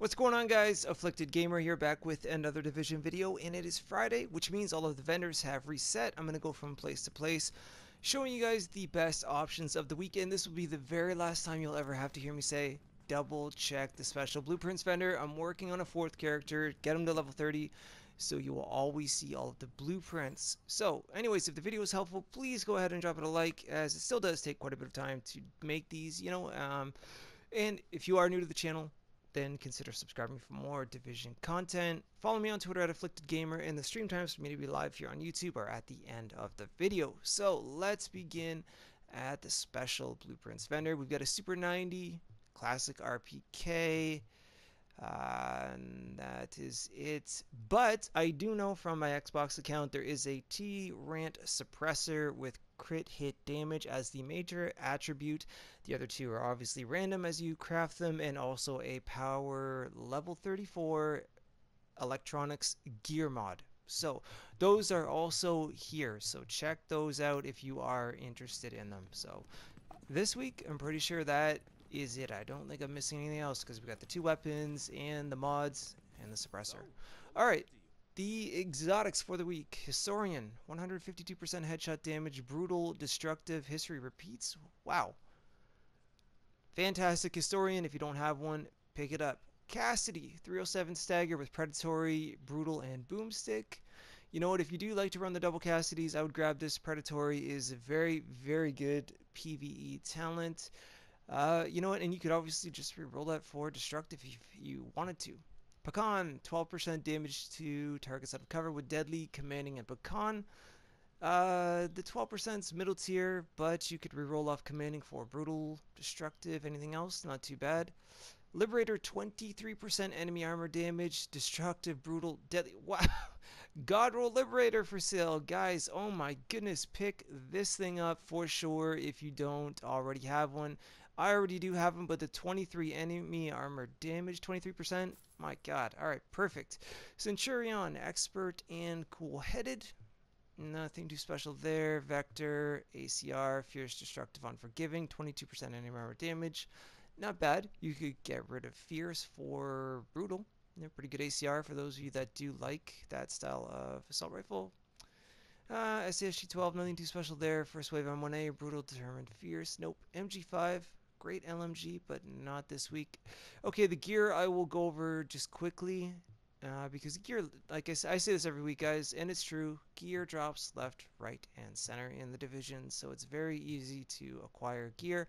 What's going on, guys? Afflicted Gamer here, back with another Division video, and it is Friday, which means all of the vendors have reset. I'm going to go from place to place, showing you guys the best options of the weekend. This will be the very last time you'll ever have to hear me say, double check the special blueprints vendor. I'm working on a fourth character, get him to level 30, so you will always see all of the blueprints. So, anyways, if the video is helpful, please go ahead and drop it a like, as it still does take quite a bit of time to make these, and if you are new to the channel, then consider subscribing for more Division content. Follow me on Twitter at AfflictedGamer, and the stream times for me to be live here on YouTube are at the end of the video. So let's begin at the special blueprints vendor. We've got a Super 90, classic RPK, and that is it. But I do know from my Xbox account there is a Rant Suppressor with crit hit damage as the major attribute. The other two are obviously random as you craft them, and also a power level 34 electronics gear mod. So those are also here, so check those out if you are interested in them. So this week I'm pretty sure that is it. I don't think I'm missing anything else because we got the two weapons and the mods and the suppressor. Alright, the exotics for the week. Historian, 152% headshot damage, brutal, destructive, history repeats. Wow. Fantastic Historian. If you don't have one, pick it up. Cassidy, 307 stagger with predatory, brutal, and boomstick. You know what, if you do like to run the double Cassidys, I would grab this. Predatory is a very, very good PvE talent. You know what, and you could obviously just re-roll that for destructive if you wanted to. Pecan, 12% damage to targets out of cover with deadly, commanding, and pecan. The 12% is middle tier, but you could re-roll off commanding for brutal, destructive, anything else, not too bad. Liberator, 23% enemy armor damage, destructive, brutal, deadly. Wow! God roll Liberator for sale, guys. Oh my goodness, pick this thing up for sure if you don't already have one. I already do have them, but the 23 enemy armor damage, 23%. My God! All right, perfect. Centurion, expert and cool-headed. Nothing too special there. Vector, ACR, fierce, destructive, unforgiving, 22% enemy armor damage. Not bad. You could get rid of fierce for brutal. They're pretty good ACR for those of you that do like that style of assault rifle. SASG 12, nothing too special there. First wave M1A, brutal, determined, fierce. Nope. MG5, great LMG, but not this week. Okay, the gear I will go over just quickly. Because gear, like I say this every week, guys, and it's true, gear drops left, right, and center in the division, so it's very easy to acquire gear.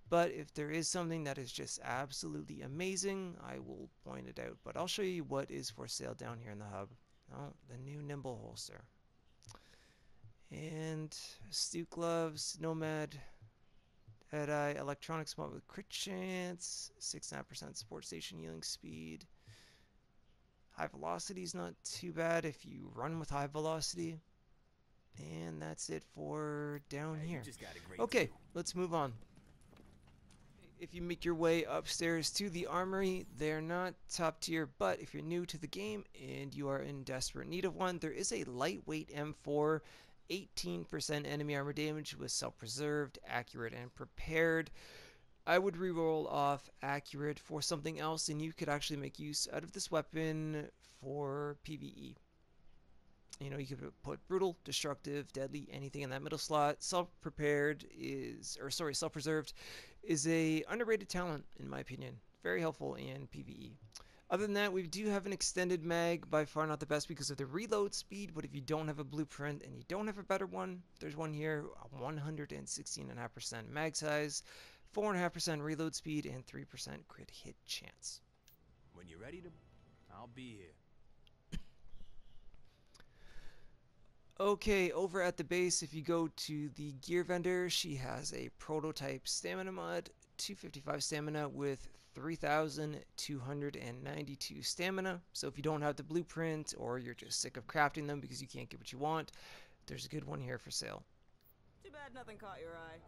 But if there is something that is just absolutely amazing, I will point it out. But I'll show you what is for sale down here in the hub. Oh, the new nimble holster. And astute gloves, Nomad Eye, electronics mod with crit chance, 6.5% support station healing speed. High velocity is not too bad if you run with high velocity. And that's it for down here. Okay, let's move on. If you make your way upstairs to the armory, they're not top tier, but if you're new to the game and you are in desperate need of one, there is a lightweight M4, 18% enemy armor damage with self-preserved, accurate, and prepared. I would reroll off accurate for something else, and you could actually make use out of this weapon for PvE. You know, you could put brutal, destructive, deadly, anything in that middle slot. Self-prepared is, or sorry, self-preserved is a underrated talent in my opinion. Very helpful in PvE. Other than that, we do have an extended mag, by far not the best because of the reload speed, but if you don't have a blueprint and you don't have a better one, there's one here, 116.5% mag size, 4.5% reload speed, and 3% crit hit chance. When you're ready to, I'll be here. Okay, over at the base, if you go to the gear vendor, she has a prototype stamina mod, 255 stamina with 3,292 stamina. So if you don't have the blueprint or you're just sick of crafting them because you can't get what you want, there's a good one here for sale. Too bad nothing caught your eye.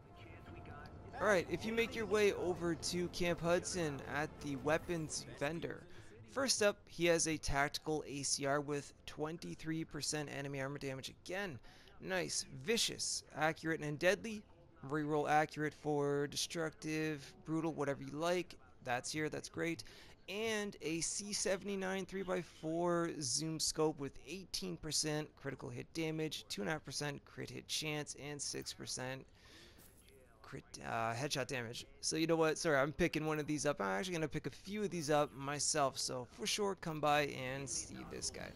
Alright, if you make your way over to Camp Hudson at the weapons vendor, first up, he has a tactical ACR with 23% enemy armor damage again. Nice, vicious, accurate, and deadly. Reroll accurate for destructive, brutal, whatever you like. That's here, that's great. and a C79 3x4 zoom scope with 18% critical hit damage, 2.5% crit hit chance, and 6% crit headshot damage. So you know what? Sorry, I'm picking one of these up. I'm actually gonna pick a few of these up myself. So for sure, come by and see this guy.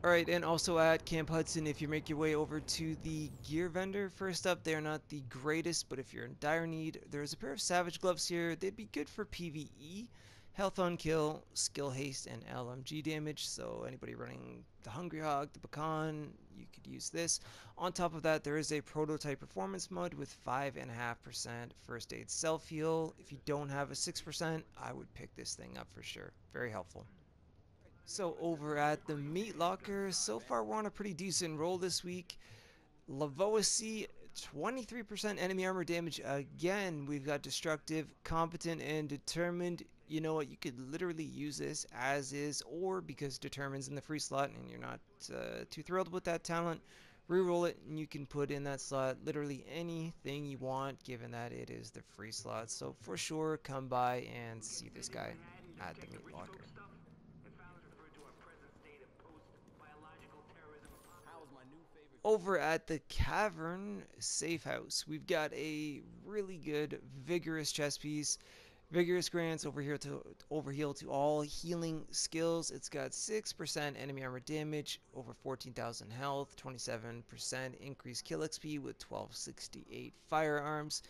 Alright, and also at Camp Hudson, if you make your way over to the gear vendor, first up, they're not the greatest, but if you're in dire need, there's a pair of Savage Gloves here. They'd be good for PvE, health on kill, skill haste, and LMG damage, so anybody running the Hungry Hog, the Pecan, you could use this. On top of that, there is a prototype performance mod with 5.5% first aid self-heal. If you don't have a 6%, I would pick this thing up for sure. Very helpful. So over at the Meat Locker, so far we're on a pretty decent roll this week. LAVO-C, 23% enemy armor damage again. We've got Destructive, Competent, and Determined. You know what, you could literally use this as is, or because Determined's in the free slot and you're not too thrilled with that talent, reroll it and you can put in that slot literally anything you want, given that it is the free slot. So for sure, come by and see this guy at the Meat Locker. Over at the Cavern Safe House, we've got a really good Vigorous chest piece. Vigorous grants overheal to all healing skills. It's got 6% enemy armor damage, over 14,000 health, 27% increased kill XP with 1268 firearms.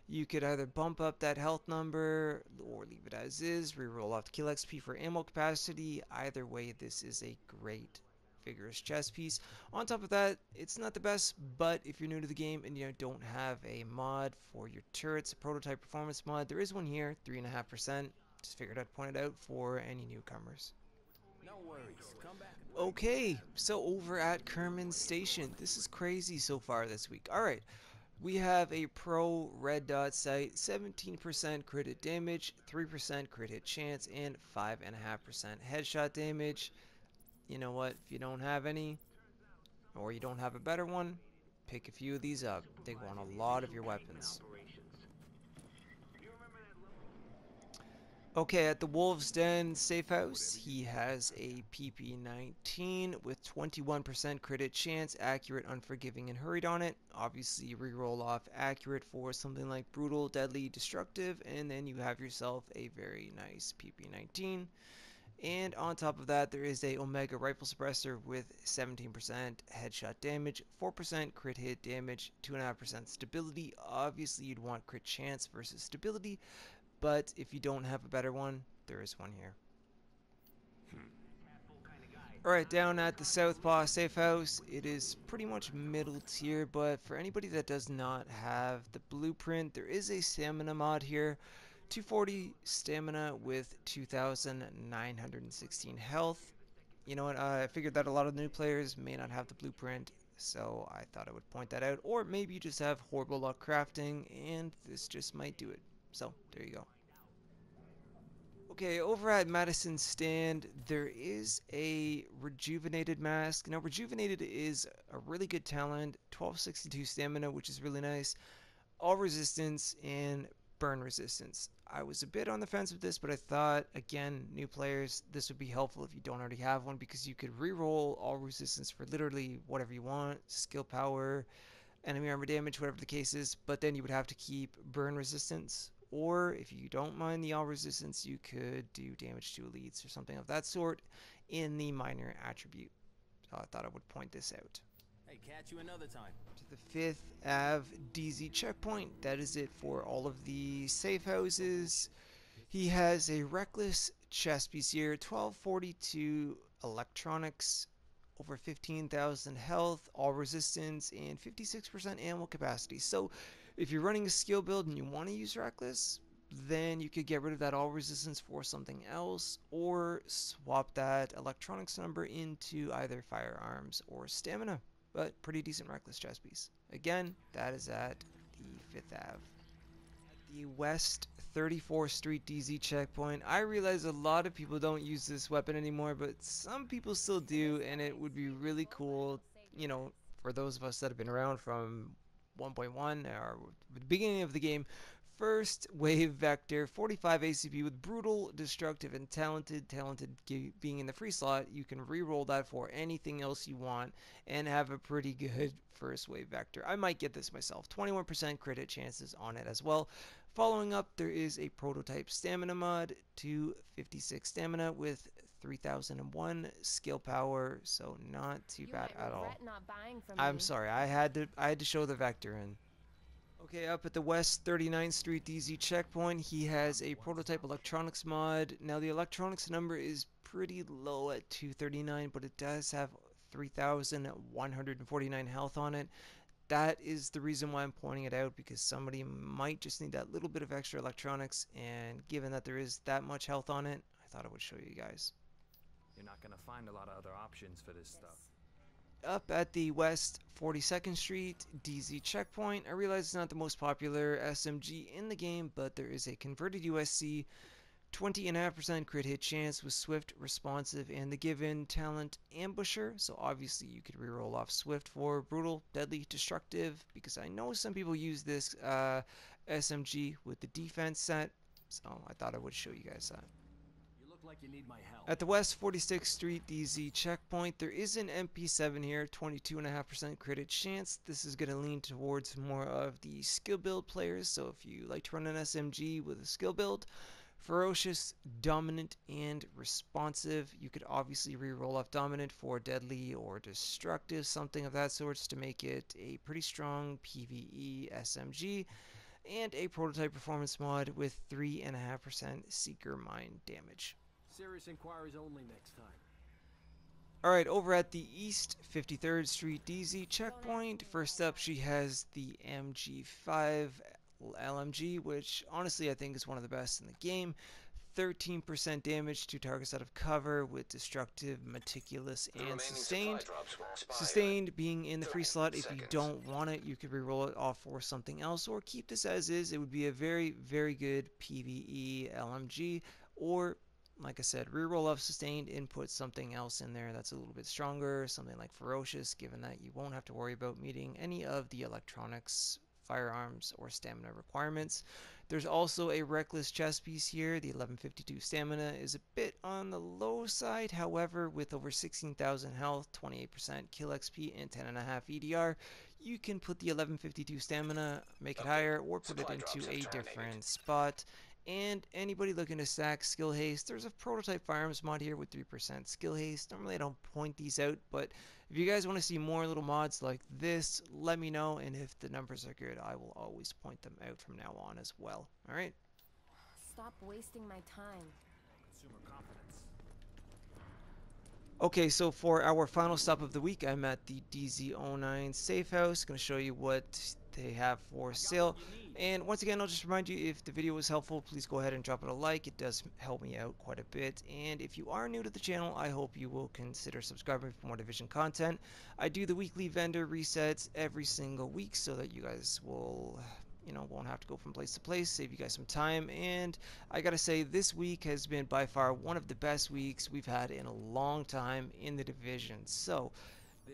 You could either bump up that health number or leave it as is, reroll off the kill XP for ammo capacity. Either way, this is a great Vigorous chest piece. On top of that, it's not the best, but if you're new to the game and you don't have a mod for your turrets, a prototype performance mod, there is one here, 3.5%. Just figured I'd point it out for any newcomers. No worries. Come back. Okay, so over at Kerman Station, this is crazy so far this week. Alright, we have a pro red dot sight, 17% crit hit damage, 3% crit hit chance, and 5.5% headshot damage. You know what, if you don't have any, or you don't have a better one, pick a few of these up. They go on a lot of your weapons. Okay, at the Wolf's Den Safe House, he has a PP19 with 21% crit hit chance, accurate, unforgiving, and hurried on it. Obviously, reroll off accurate for something like brutal, deadly, destructive, and then you have yourself a very nice PP19. And on top of that, there is a Omega Rifle Suppressor with 17% headshot damage, 4% crit hit damage, 2.5% stability. Obviously, you'd want crit chance versus stability, but if you don't have a better one, there is one here. Alright, down at the Southpaw Safe House, it is pretty much middle tier, but for anybody that does not have the blueprint, there is a stamina mod here. 240 stamina with 2,916 health. You know what, I figured that a lot of new players may not have the blueprint, so I thought I would point that out. Or maybe you just have horrible luck crafting, and this just might do it. So, there you go. Okay, over at Madison Stand, there is a Rejuvenated mask. Now, Rejuvenated is a really good talent, 1262 stamina, which is really nice. All resistance and burn resistance. I was a bit on the fence with this, but I thought, again, new players, this would be helpful if you don't already have one, because you could reroll all resistance for literally whatever you want, skill power, enemy armor damage, whatever the case is, but then you would have to keep burn resistance. Or if you don't mind the all resistance, you could do damage to elites or something of that sort in the minor attribute. So I thought I would point this out. Hey, catch you another time. To the 5th Ave DZ checkpoint. That is it for all of the safe houses. He has a Reckless chest piece here, 1242 electronics, over 15,000 health, all resistance, and 56% ammo capacity. So if you're running a skill build and you want to use Reckless, then you could get rid of that all resistance for something else, or swap that electronics number into either firearms or stamina. But pretty decent Reckless chest piece. Again, that is at the 5th Ave. At the West 34th Street DZ checkpoint, I realize a lot of people don't use this weapon anymore, but some people still do, and it would be really cool, you know, for those of us that have been around from 1.1 or the beginning of the game, first wave vector, 45 ACP with brutal, destructive, and talented. Talented being in the free slot, you can re-roll that for anything else you want and have a pretty good first wave vector. I might get this myself. 21% crit hit chances on it as well. Following up, there is a prototype stamina mod, 256 stamina with 3001 skill power, so not too bad at all. I'm sorry, I had to show the vector in. Okay, up at the West 39th Street DZ checkpoint, he has a prototype electronics mod. Now the electronics number is pretty low at 239, but it does have 3,149 health on it. That is the reason why I'm pointing it out, because somebody might just need that little bit of extra electronics, and given that there is that much health on it, I thought I would show you guys. You're not gonna find a lot of other options for this stuff. Up at the West 42nd Street DZ checkpoint, I realize it's not the most popular SMG in the game, but there is a converted USC, 20.5% crit hit chance with swift, responsive, and the given talent ambusher. So obviously you could reroll off swift for brutal, deadly, destructive, because I know some people use this SMG with the defense set, so I thought I would show you guys that. Like you need my help. At the West 46th Street DZ checkpoint, there is an MP7 here, 22.5% crit hit chance. This is going to lean towards more of the skill build players, so if you like to run an SMG with a skill build, ferocious, dominant, and responsive, you could obviously re-roll off dominant for deadly or destructive, something of that sort, to make it a pretty strong PvE SMG, and a prototype performance mod with 3.5% Seeker Mine damage. Serious inquiries only next time. Alright, over at the East 53rd Street DZ checkpoint, first up she has the MG5 LMG, which honestly I think is one of the best in the game. 13% damage to targets out of cover with destructive, meticulous, and sustained. Sustained being in the free slot. If you don't want it, you could reroll it off for something else, or keep this as is. It would be a very, very good PvE LMG, or like I said, reroll off sustained and put something else in there that's a little bit stronger, something like ferocious, given that you won't have to worry about meeting any of the electronics, firearms, or stamina requirements. There's also a reckless chest piece here. The 1152 stamina is a bit on the low side, however, with over 16,000 health, 28% kill XP, and 10.5 EDR, you can put the 1152 stamina, make it higher, or put it into a different spot. And anybody looking to stack skill haste, there's a prototype firearms mod here with 3% skill haste. Normally I don't point these out, but if you guys want to see more little mods like this, let me know, and if the numbers are good, I will always point them out from now on as well. Alright? Stop wasting my time. Consumer confidence. Okay, so for our final stop of the week, I'm at the DZ09 safe house. Going to show you what they have for sale. And once again, I'll just remind you, if the video was helpful, please go ahead and drop it a like. It does help me out quite a bit. And if you are new to the channel, I hope you will consider subscribing for more Division content. I do the weekly vendor resets every single week so that you guys will, won't have to go from place to place, save you guys some time. And I gotta say, this week has been by far one of the best weeks we've had in a long time in the Division. So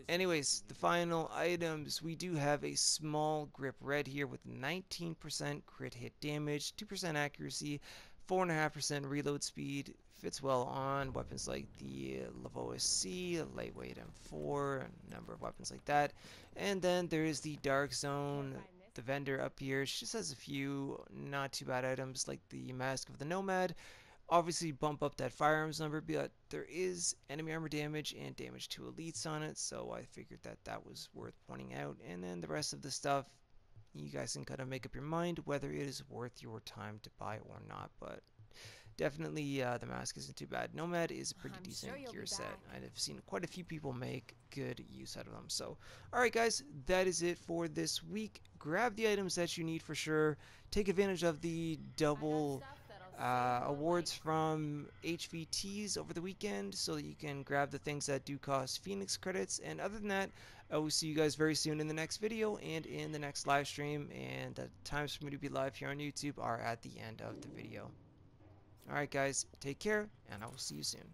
anyways, the final items, we do have a small grip red here with 19% crit hit damage, 2% accuracy, 4.5% reload speed. Fits well on weapons like the LAVO-C, lightweight M4, a number of weapons like that. And then there is the Dark Zone, the vendor up here. She just has a few not too bad items like the Mask of the Nomad. Obviously bump up that firearms number, but there is enemy armor damage and damage to elites on it, so I figured that was worth pointing out. And then the rest of the stuff, you guys can kind of make up your mind whether it is worth your time to buy or not, but definitely the mask isn't too bad. Nomad is a pretty decent gear set. I've seen quite a few people make good use out of them. So alright guys, that is it for this week. Grab the items that you need for sure. Take advantage of the double awards from HVTs over the weekend so that you can grab the things that do cost Phoenix credits. And other than that, I will see you guys very soon in the next video and in the next live stream, and the times for me to be live here on YouTube are at the end of the video. Alright guys, take care, and I will see you soon.